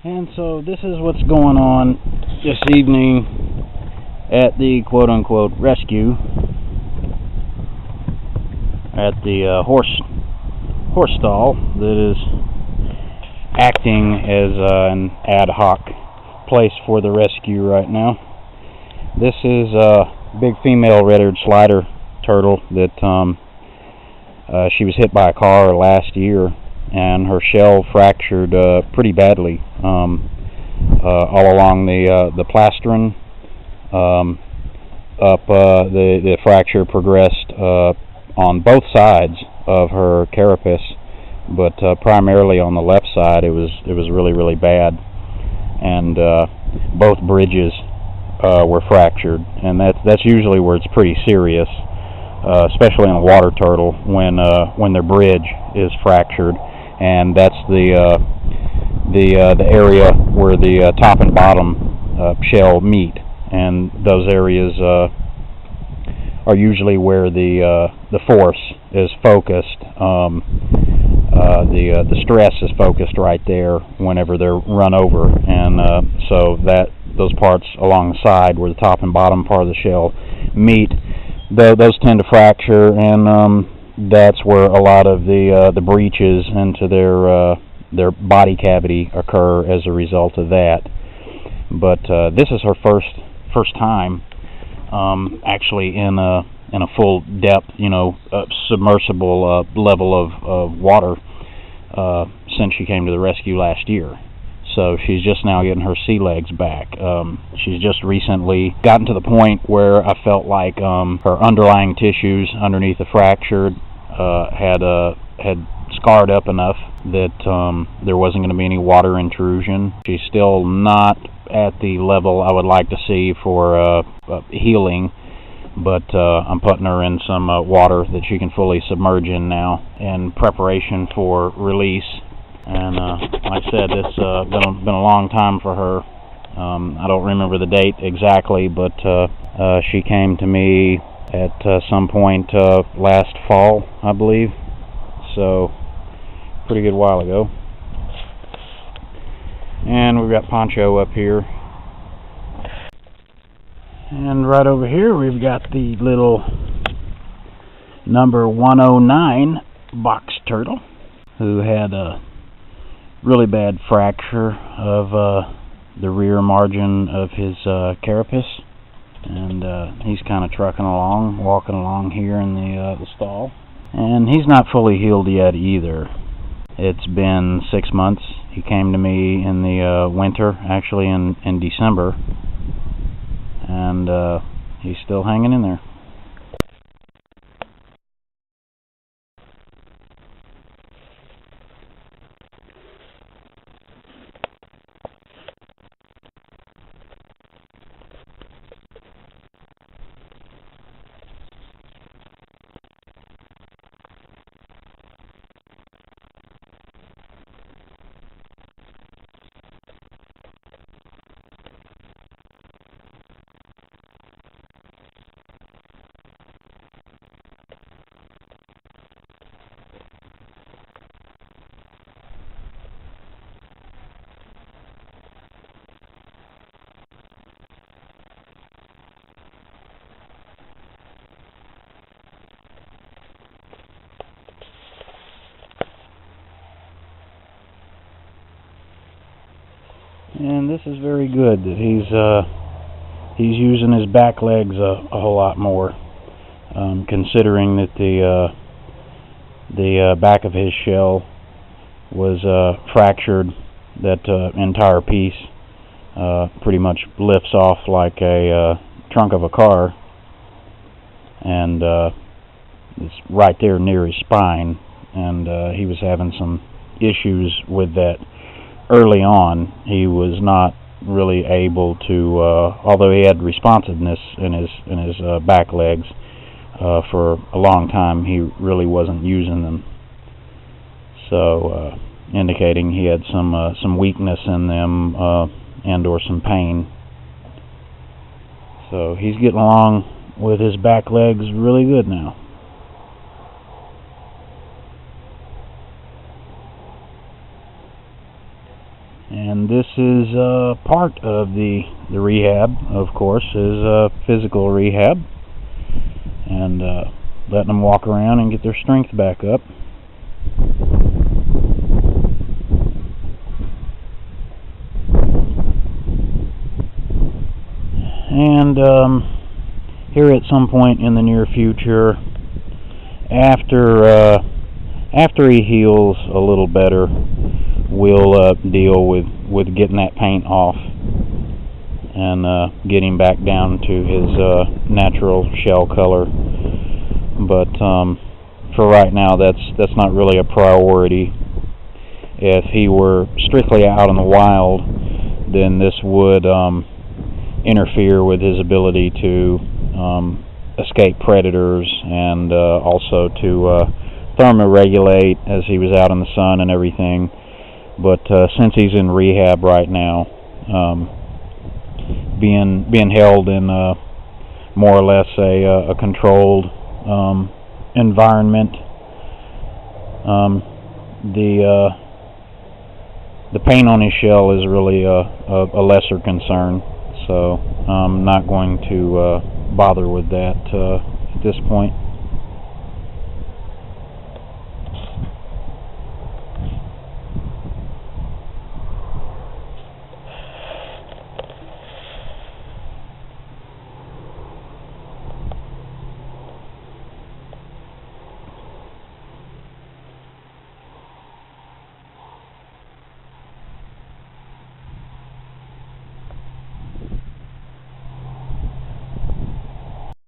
And so this is what's going on this evening at the quote-unquote rescue at the horse stall that is acting as an ad hoc place for the rescue right now. This is a big female red-eared slider turtle that she was hit by a car last year, and her shell fractured pretty badly all along the plastron. The fracture progressed on both sides of her carapace, but primarily on the left side it was really bad, and both bridges were fractured, and that's usually where it's pretty serious, especially in a water turtle when their bridge is fractured, and that's the area where the top and bottom shell meet, and those areas are usually where the force is focused. The stress is focused right there whenever they're run over, and so that those parts along the side where the top and bottom part of the shell meet, those tend to fracture, and that's where a lot of the breaches into their body cavity occur as a result of that. But this is her first time actually in a full depth, submersible level of water since she came to the rescue last year. So she's just now getting her sea legs back. She's just recently gotten to the point where I felt like her underlying tissues underneath the fracture had scarred up enough that there wasn't going to be any water intrusion. She's still not at the level I would like to see for healing, but I'm putting her in some water that she can fully submerge in now in preparation for release. And like I said, this been a long time for her. I don't remember the date exactly, but she came to me at some point last fall, I believe. So pretty good while ago. And we've got Poncho up here. And right over here we've got the little number 109 box turtle, who had a really bad fracture of the rear margin of his carapace, and he's kind of trucking along, walking along here in the stall, and he's not fully healed yet either. It's been 6 months. He came to me in the winter, actually in December, and he's still hanging in there. And this is very good that he's using his back legs a whole lot more, considering that the back of his shell was fractured. That entire piece pretty much lifts off like a trunk of a car, and it's right there near his spine, and he was having some issues with that. Early on, he was not really able to, although he had responsiveness in his back legs for a long time, he really wasn't using them. So, indicating he had some weakness in them and or some pain. So he's getting along with his back legs really good now. And this is part of the rehab, of course, is physical rehab, and letting them walk around and get their strength back up. And here at some point in the near future, after he heals a little better, we'll deal with getting that paint off and getting back down to his natural shell color. But for right now, that's not really a priority. If he were strictly out in the wild, then this would interfere with his ability to escape predators and also to thermoregulate as he was out in the sun and everything. But since he's in rehab right now, being held in more or less a controlled environment, the paint on his shell is really a lesser concern. So I'm not going to bother with that at this point.